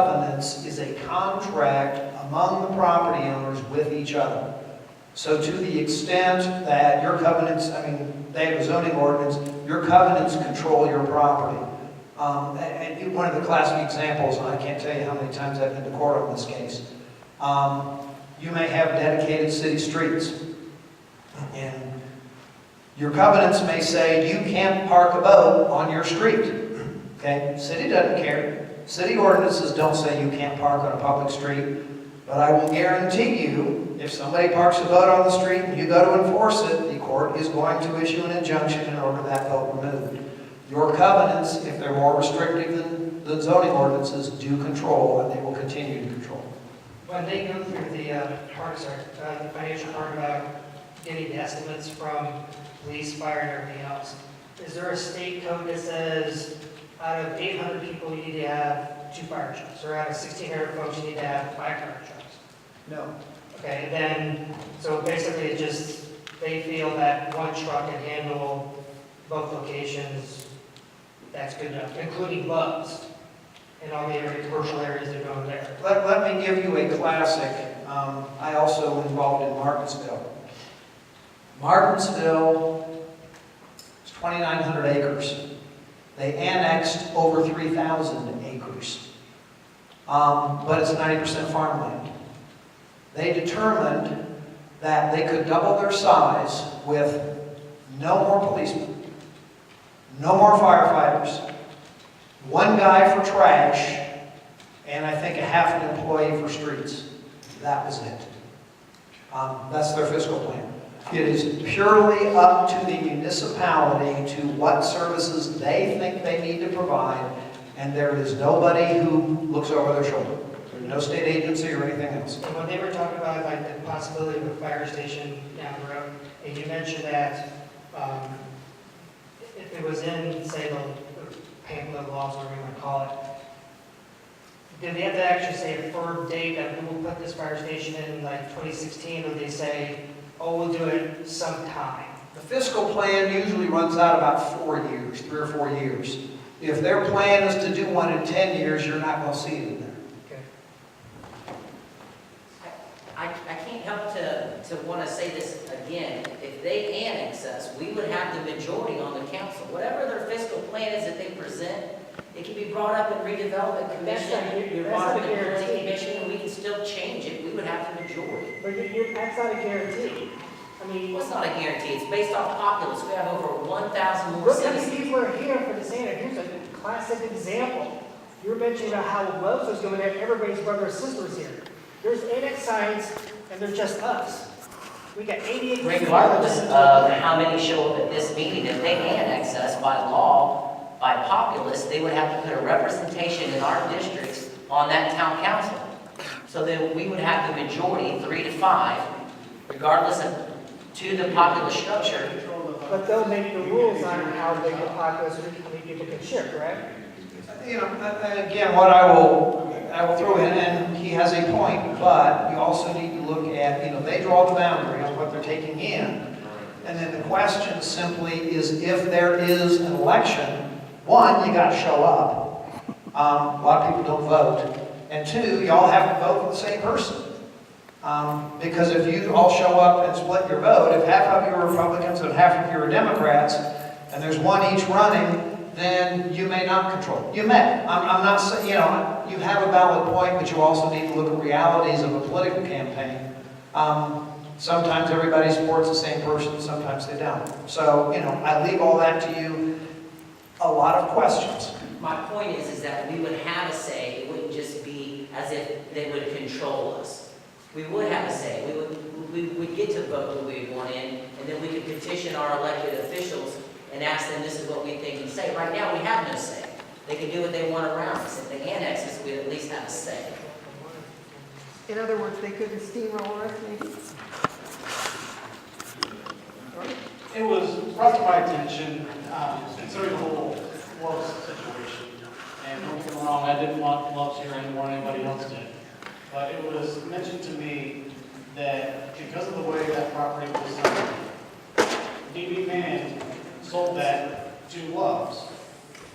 covenants is a contract among the property owners with each other. So to the extent that your covenants, I mean, they have a zoning ordinance, your covenants control your property. And one of the classic examples, and I can't tell you how many times I've been to court on this case, you may have dedicated city streets. And your covenants may say you can't park a boat on your street. Okay? City doesn't care. City ordinances don't say you can't park on a public street. But I will guarantee you, if somebody parks a boat on the street and you go to enforce it, the court is going to issue an injunction in order that boat removed. Your covenants, if they're more restrictive than zoning ordinances, do control, and they will continue to control. When they go through the financial part about getting estimates from police, fire, and everything else, is there a state code that says out of 800 people you need to have 2 fire trucks, or out of 1,600 folks you need to have 5 fire trucks? No. Okay, then, so basically it just, they feel that 1 truck can handle both locations, that's good enough, including Love's and all the area, commercial areas that go there. Let me give you a classic. I also involved in Martinsville. Martinsville is 2,900 acres. They annexed over 3,000 acres. But it's 90% farmland. They determined that they could double their size with no more policemen, no more firefighters, 1 guy for trash, and I think a half an employee for streets. That was it. That's their fiscal plan. It is purely up to the municipality to what services they think they need to provide, and there is nobody who looks over their shoulder. There's no state agency or anything else. And when they were talking about like the possibility of a fire station down the road, and you mentioned that if it was in, say, the pamphlet laws, whatever you want to call it, did they have to actually say a firm date that we will put this fire station in like 2016, or they say, oh, we'll do it sometime? The fiscal plan usually runs out about 4 years, 3 or 4 years. If their plan is to do one in 10 years, you're not going to see it in there. I can't help to want to say this again. If they annex us, we would have the majority on the council. Whatever their fiscal plan is that they present, it can be brought up in redevelopment commission, you're brought up in planning commission, and we can still change it. We would have the majority. But that's not a guarantee. I mean, Well, it's not a guarantee. It's based off populace. We have over 1,000 more look how many citizens. people are here for this annex. Here's a classic example. You were mentioning about how Lowe's was going there. Everybody's brother or sister is here. There's annex signs, and they're just us. We got 88. Regardless of how many show up at this meeting, if they annex us by law, by populace, they would have to put a representation in our districts on that town council. So then we would have the majority, 3 to 5, regardless of to the populace structure. But they'll make the rules on how big the populace or how many people can share, correct? You know, again, what I will throw in, and he has a point, but you also need to look at, you know, they draw the boundary on what they're taking in. And then the question simply is, if there is an election, 1, you got to show up. A lot of people don't vote. And 2, y'all have to vote for the same person. Because if you all show up and split your vote, if half of you are Republicans and half of you are Democrats, and there's 1 each running, then you may not control. You may. I'm not saying, you know, you have a valid point, but you also need to look at realities of a political campaign. Sometimes everybody supports the same person, sometimes they don't. So, you know, I leave all that to you. A lot of questions. My point is that we would have a say. It wouldn't just be as if they would control us. We would have a say. We would get to vote who we want in, and then we could petition our elected officials and ask them, this is what we think and say. Right now, we have no say. They can do what they want around us. If they annex us, we'd at least have a say. In other words, they couldn't steamroll us, maybe? It was brought to my attention concerning the whole Love's situation. And don't get me wrong, I didn't want Love's here anymore than anybody else did. But it was mentioned to me that because of the way that property was zoned, DB Manning sold that to Love's.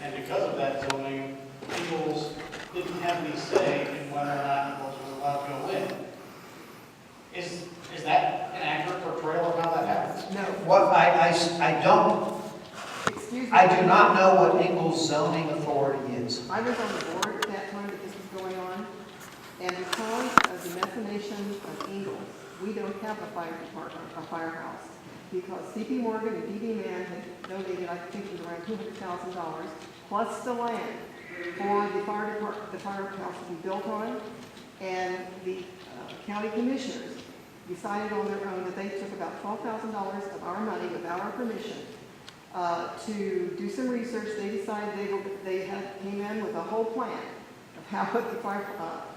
And because of that zoning, people's didn't have any say in whether or not Ingles was allowed to go in. Is that an accurate portrayal of how that happens? No, What, I don't, excuse me. I do not know what Ingles zoning authority is. I was on the board at that time that this was going on, and because of the methanation of Ingalls, we don't have a fire department, a firehouse, because C.P. Morgan and D.B. Mann had donated, I think it was around $200,000, plus the land for the firehouse to be built on, and the county commissioners decided on their own that they took about $12,000 of our money without our permission to do some research. They decided came in with a whole plan of how what the fire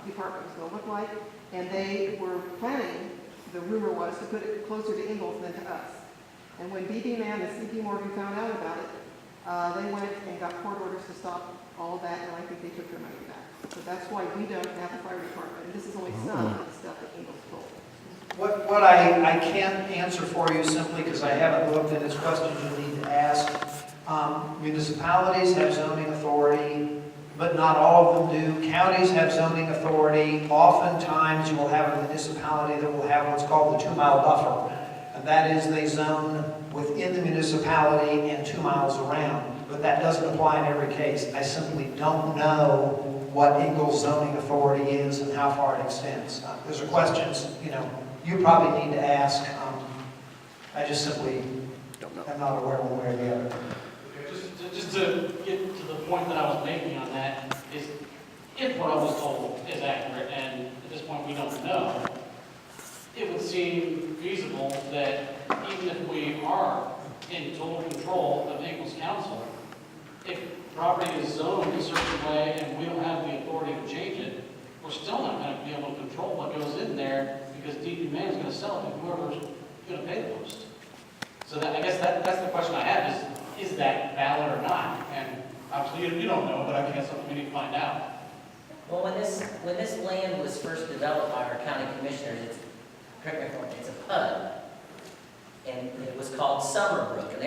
department was going to look like, and they were planning, the rumor was, to put it closer to Ingalls than to us. And when B.B. Mann and C.P. Morgan found out about it, they went and got court orders to stop all of that, and I think they took their money back. So that's why we don't have a fire department, and this is only some of the stuff that Ingalls told. What I can't answer for you simply because I haven't looked, and it's questions you need to ask. Municipalities have zoning authority, but not all of them do. Counties have zoning authority. Oftentimes, you will have a municipality that will have what's called the 2-mile buffer. And that is, they zone within the municipality and 2 miles around. But that doesn't apply in every case. I simply don't know what Ingalls zoning authority is and how far it extends. Those are questions, you probably need to ask. I just simply am not aware one way or the other. Just to get to the point that I was making on that is, if what I was told is accurate, and at this point we don't know, it would seem feasible that even if we are in total control of Ingalls Council, if property is zoned a certain way and we don't have the authority to change it, we're still not going to be able to control what goes in there because D.B. Mann is going to sell it to whoever's going to pay the most. So I guess that's the question I have is that valid or not? And obviously you don't know, but I guess we need to find out. Well, when this land was first developed by our county commissioners, it's a PUD, and it was called Summerbrook. And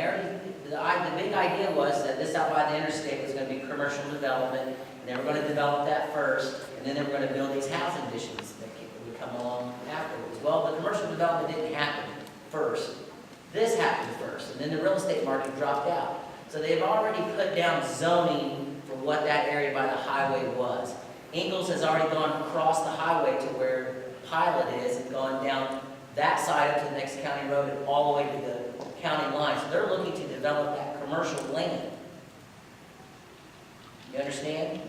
the big idea was that this out by the interstate was going to be commercial development, and they were going to develop that first, and then they were going to build these housing additions that would come along afterwards. Well, the commercial development didn't happen first. This happened first, and then the real estate market dropped out. So they've already put down zoning for what that area by the highway was. Ingalls has already gone across the highway to where Pilot is and gone down that side up to the next county road and all the way to the county line. So they're looking to develop that commercial land. You understand?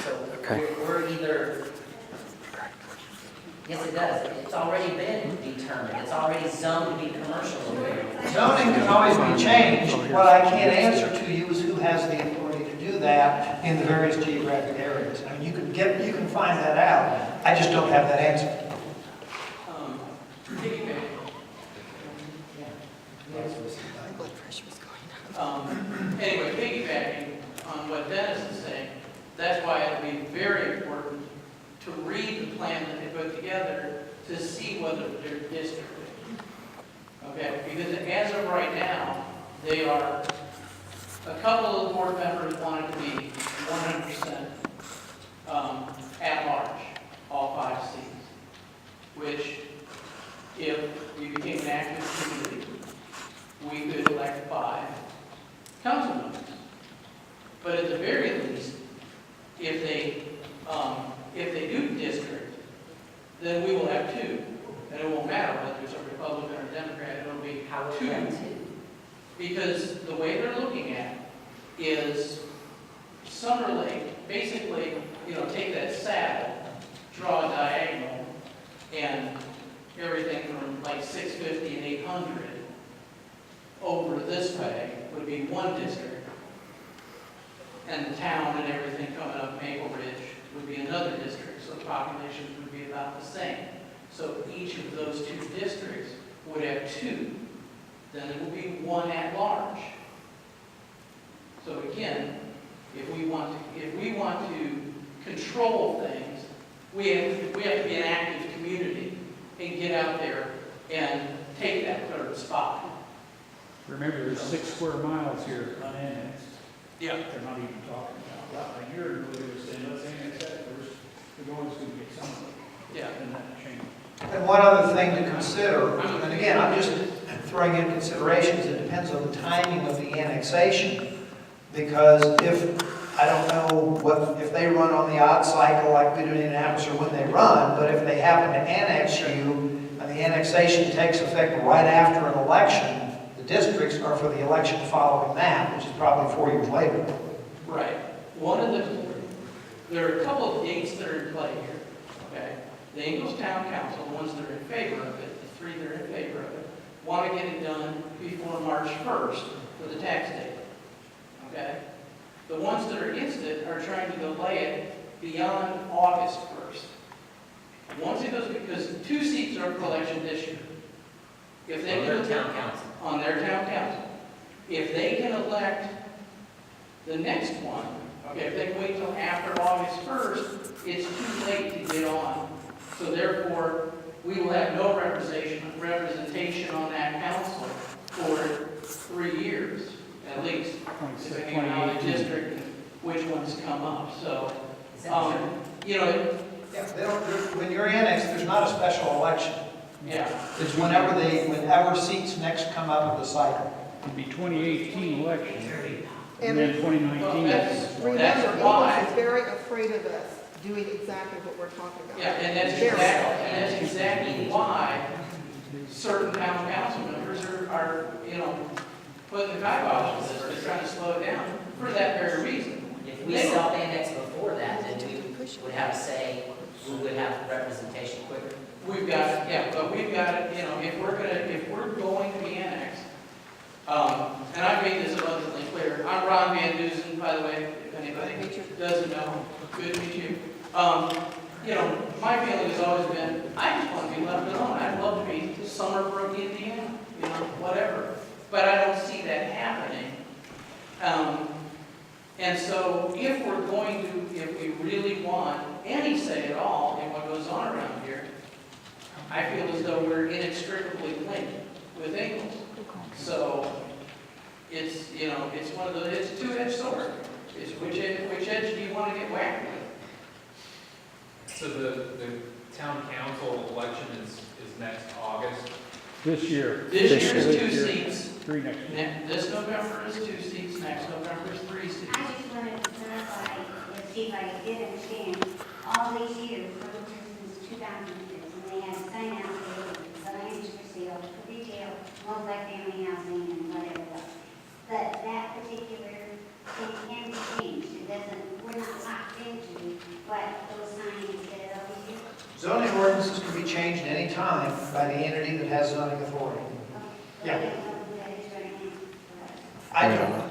So we're either, yes it does, it's already been determined, it's already zoned to be commercial. Zoning can always be changed. What I can't answer to you is who has the authority to do that in the various geographic areas. I mean, you can find that out. I just don't have that answer. Anyway, piggybacking on what Dennis is saying, that's why it'll be very important to read the plan that they put together to see whether they're districted. Okay, because as of right now, they are, a couple of the board members want it to be 100% at large, all 5 seats, which if we became an active community, we could elect 5 council members. But at the very least, if they do district, then we will have 2. And it won't matter whether it's a Republican or a Democrat, it'll be How would 2. that too? Because the way they're looking at is Summerlake, basically, take that saddle, draw a diagonal, and everything from like 650 and 800 over this way would be 1 district. And the town and everything coming up Maple Ridge would be another district, so the populations would be about the same. So each of those 2 districts would have 2. Then it will be 1 at large. So again, if we want to control things, we have to be an active community and get out there and take that 3rd spot. Remember, there's 6 square miles here unannexed. Yeah. They're not even talking a year ago, they were saying, let's annex that first, we're always gonna get something. Yeah. And that changed. And one other thing to consider, and again, I'm just throwing in considerations, it depends on the timing of the annexation. Because if, I don't know what, if they run on the odd cycle like we do in Indianapolis or when they run, but if they happen to annex you, and the annexation takes effect right after an election, the districts are for the election following that, which is probably 4 years later. Right. One of the, there are a couple of dates that are in play here, okay? The Ingalls Town Council, the ones that are in favor of it, the three that are in favor of it, want to get it done before March 1st for the tax date, okay? The ones that are against it are trying to delay it beyond August 1st. Once it goes, because 2 seats are for election this year. If they On can their town council. on their town council. If they can elect the next one, okay, if they can wait till after August 1st, it's too late to get on. So therefore, we will have no representation on that council for 3 years, at least, depending on how the district and which ones come up. So, Is that true? you know, Yeah, they don't, when you're annexed, there's not a special election. yeah, It's whenever seats next come up in the cycle. It'd be 2018 election, and And then 2019. Well, that's remember, why- Ingalls is very afraid of us doing exactly what we're talking about. yeah, and that's Very. exactly why certain town council members are, you know, putting the kibosh on this, they're trying to slow it down for that very reason. If we self-annex before that, then we would have a say, we would have representation quicker. We've got, yeah, but we've got, you know, if we're going to be annexed, and I made this abundantly clear, I'm Ron Van Dusen, by the way, if anybody doesn't know, good to meet you. You know, my feeling has always been, I just want to be left alone, I'd love to be Summerlake, Indiana, you know, whatever. But I don't see that happening. And so if we're going to, if we really want any say at all in what goes on around here, I feel as though we're inextricably linked with Ingalls. So it's, you know, it's one of the, it's a two-edged sword. It's which edge do you want to get whacked with? So the town council election is next August? This year. This year is This 2 year. seats. 3 next year. This November is 2 seats, next November is 3 seats. I just wanted to clarify, and see if I did understand, all these years, since 2006, when they had to sign out the signs for sale, for retail, multi-family housing, and whatever else. But that particular thing can be changed. It doesn't, we're not locked into what those signs said all these years. Zoning ordinances can be changed any time by the entity that has zoning authority. Yeah. I don't know who that is right now. I don't,